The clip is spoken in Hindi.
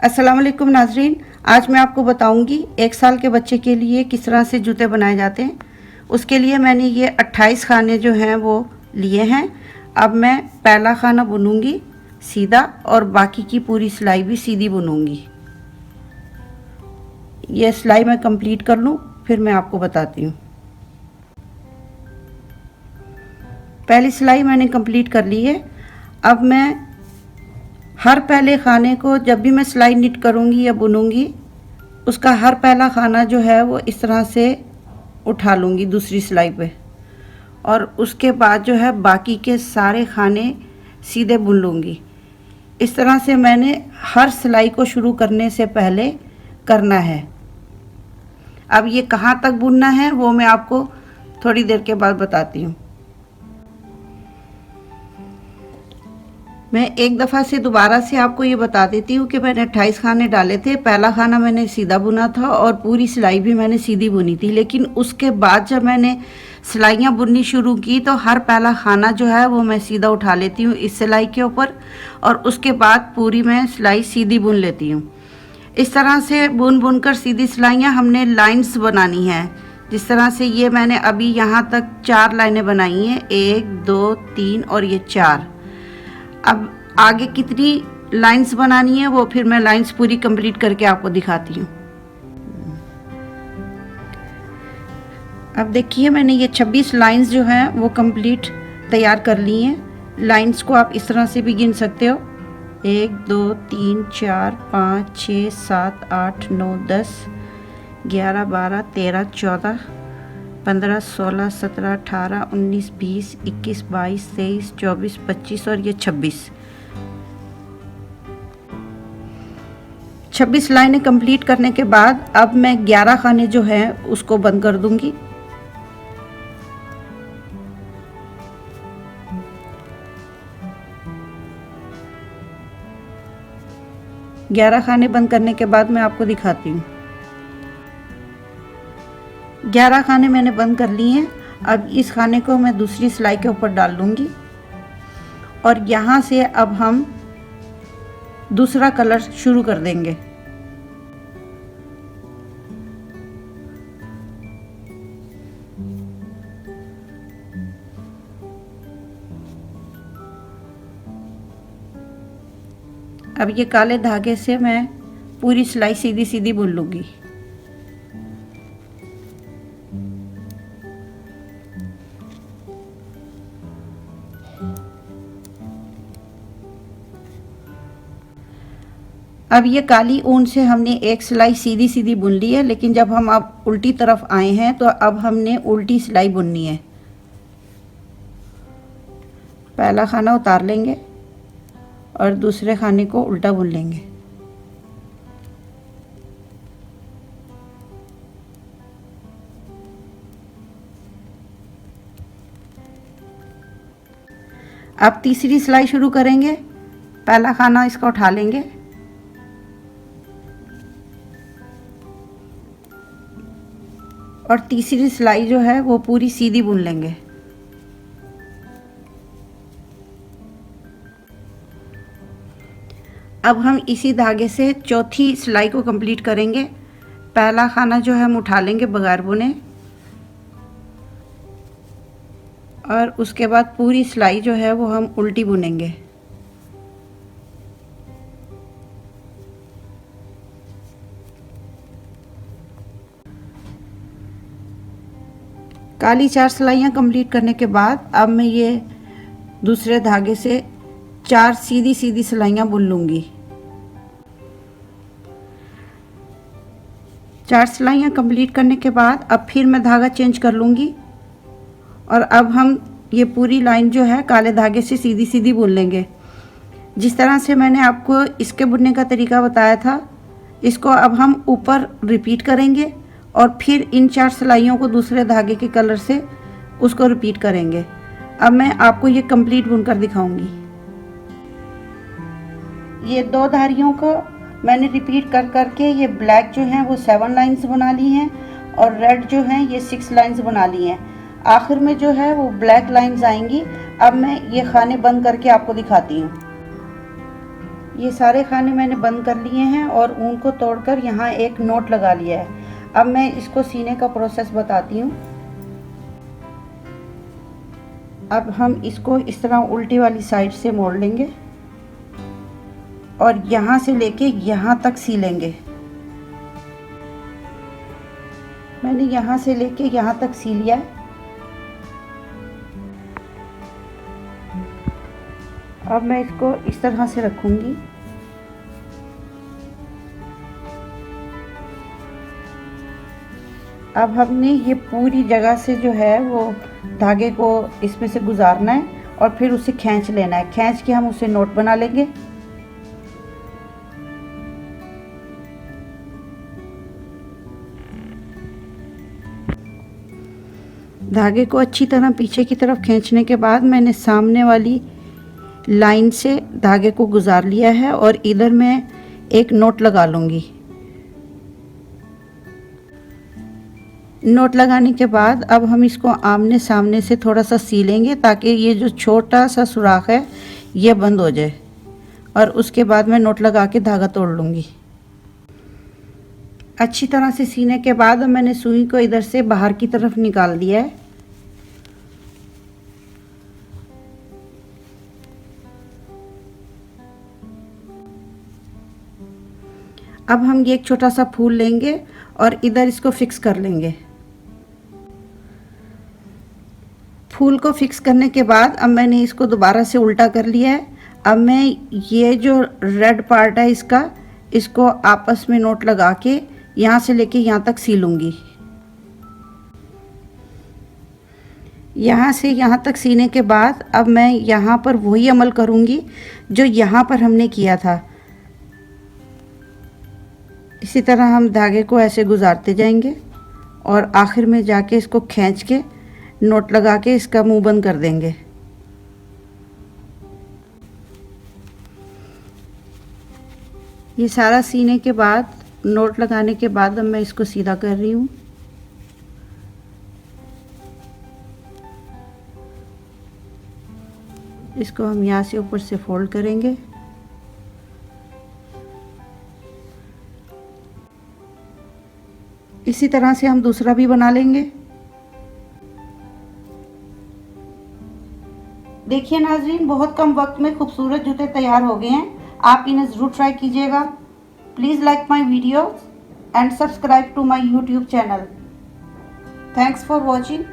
अस्सलाम वालेकुम नाजरीन। आज मैं आपको बताऊंगी 1 साल के बच्चे के लिए किस तरह से जूते बनाए जाते हैं। उसके लिए मैंने ये 28 खाने जो हैं वो लिए हैं। अब मैं पहला खाना बुनूंगी सीधा और बाकी की पूरी सिलाई भी सीधी बुनूंगी। ये सिलाई मैं कंप्लीट कर लूँ फिर मैं आपको बताती हूँ। पहली सिलाई मैंने कंप्लीट कर ली है। अब मैं हर पहले खाने को जब भी मैं सिलाई निट करूँगी या बुनूंगी उसका हर पहला खाना जो है वो इस तरह से उठा लूँगी दूसरी सिलाई पे, और उसके बाद जो है बाकी के सारे खाने सीधे बुन लूँगी। इस तरह से मैंने हर सिलाई को शुरू करने से पहले करना है। अब ये कहाँ तक बुनना है वो मैं आपको थोड़ी देर के बाद बताती हूँ। मैं एक दफ़ा से दोबारा से आपको ये बता देती हूँ कि मैंने 28 खाने डाले थे। पहला खाना मैंने सीधा बुना था और पूरी सिलाई भी मैंने सीधी बुनी थी, लेकिन उसके बाद जब मैंने सिलाइयाँ बुननी शुरू की तो हर पहला खाना जो है वो मैं सीधा उठा लेती हूँ इस सिलाई के ऊपर, और उसके बाद पूरी मैं सिलाई सीधी बुन लेती हूँ। इस तरह से बुन कर सीधी सिलाइयाँ हमने लाइन्स बनानी है। जिस तरह से ये मैंने अभी यहाँ तक 4 लाइनें बनाई हैं, 1 2 3 और ये 4। अब आगे कितनी लाइंस बनानी है वो फिर मैं लाइंस पूरी कंप्लीट करके आपको दिखाती हूँ। अब देखिए मैंने ये 26 लाइंस जो हैं वो कंप्लीट तैयार कर ली हैं। लाइंस को आप इस तरह से भी गिन सकते हो, 1 2 3 4 5 6 7 8 9 10 11 12 13 14 15 16 17 18 19 20 21 22 23 24 25 और ये 26 लाइनें कंप्लीट करने के बाद अब मैं 11 खाने जो हैं उसको बंद कर दूंगी। ग्यारह खाने बंद करने के बाद मैं आपको दिखाती हूँ। 11 खाने मैंने बंद कर लिए हैं। अब इस खाने को मैं दूसरी सिलाई के ऊपर डाल लूँगी और यहाँ से अब हम दूसरा कलर शुरू कर देंगे। अब ये काले धागे से मैं पूरी सिलाई सीधी सीधी बुन लूँगी। अब ये काली ऊन से हमने एक सिलाई सीधी सीधी बुन ली है, लेकिन जब हम अब उल्टी तरफ आए हैं तो अब हमने उल्टी सिलाई बुननी है। पहला खाना उतार लेंगे और दूसरे खाने को उल्टा बुन लेंगे। अब तीसरी सिलाई शुरू करेंगे। पहला खाना इसका उठा लेंगे और तीसरी सिलाई जो है वो पूरी सीधी बुन लेंगे। अब हम इसी धागे से चौथी सिलाई को कंप्लीट करेंगे। पहला खाना जो है हम उठा लेंगे बगैर बुने और उसके बाद पूरी सिलाई जो है वो हम उल्टी बुनेंगे। काली 4 सिलाइयाँ कंप्लीट करने के बाद अब मैं ये दूसरे धागे से 4 सीधी सीधी सिलाइयाँ बुन लूँगी। 4 सिलाइयाँ कंप्लीट करने के बाद अब फिर मैं धागा चेंज कर लूँगी और अब हम ये पूरी लाइन जो है काले धागे से सीधी सीधी बुन लेंगे। जिस तरह से मैंने आपको इसके बुनने का तरीका बताया था, इसको अब हम ऊपर रिपीट करेंगे और फिर इन 4 सिलाइयों को दूसरे धागे के कलर से उसको रिपीट करेंगे। अब मैं आपको ये कंप्लीट बुनकर दिखाऊंगी। ये 2 धारियों को मैंने रिपीट कर के ये ब्लैक जो हैं वो 7 लाइंस बना ली हैं और रेड जो हैं ये 6 लाइंस बना ली हैं। आखिर में जो है वो ब्लैक लाइंस आएंगी। अब मैं ये खाने बंद करके आपको दिखाती हूँ। ये सारे खाने मैंने बंद कर लिए हैं और ऊन को तोड़कर यहाँ एक नोट लगा लिया है। अब मैं इसको सीने का प्रोसेस बताती हूँ। अब हम इसको इस तरह उल्टी वाली साइड से मोड़ लेंगे और यहाँ से लेके यहाँ तक सी लेंगे। मैंने यहाँ से लेके यहाँ तक सी लिया है। अब मैं इसको इस तरह से रखूँगी। अब हमने ये पूरी जगह से जो है वो धागे को इसमें से गुजारना है और फिर उसे खींच लेना है। खींच के हम उसे नोट बना लेंगे। धागे को अच्छी तरह पीछे की तरफ खींचने के बाद मैंने सामने वाली लाइन से धागे को गुजार लिया है और इधर मैं एक नोट लगा लूँगी। नोट लगाने के बाद अब हम इसको आमने सामने से थोड़ा सा सीलेंगे ताकि ये जो छोटा सा सुराख है ये बंद हो जाए और उसके बाद मैं नोट लगा के धागा तोड़ लूँगी। अच्छी तरह से सीने के बाद मैंने सुई को इधर से बाहर की तरफ निकाल दिया है। अब हम ये एक छोटा सा फूल लेंगे और इधर इसको फिक्स कर लेंगे। फूल को फिक्स करने के बाद अब मैंने इसको दोबारा से उल्टा कर लिया है। अब मैं ये जो रेड पार्ट है इसको आपस में नोट लगा के यहाँ से लेके यहाँ तक सीलूँगी। यहाँ से यहाँ तक सीने के बाद अब मैं यहाँ पर वही अमल करूँगी जो यहाँ पर हमने किया था। इसी तरह हम धागे को ऐसे गुजारते जाएंगे और आखिर में जाके इसको खींच के नोट लगा के इसका मुंह बंद कर देंगे। ये सारा सीने के बाद नोट लगाने के बाद अब मैं इसको सीधा कर रही हूँ। इसको हम यहाँ से ऊपर से फोल्ड करेंगे। इसी तरह से हम दूसरा भी बना लेंगे। देखिए नाज़रीन, बहुत कम वक्त में खूबसूरत जूते तैयार हो गए हैं। आप इन्हें ज़रूर ट्राई कीजिएगा। Please like my videos and subscribe to my YouTube channel. Thanks for watching.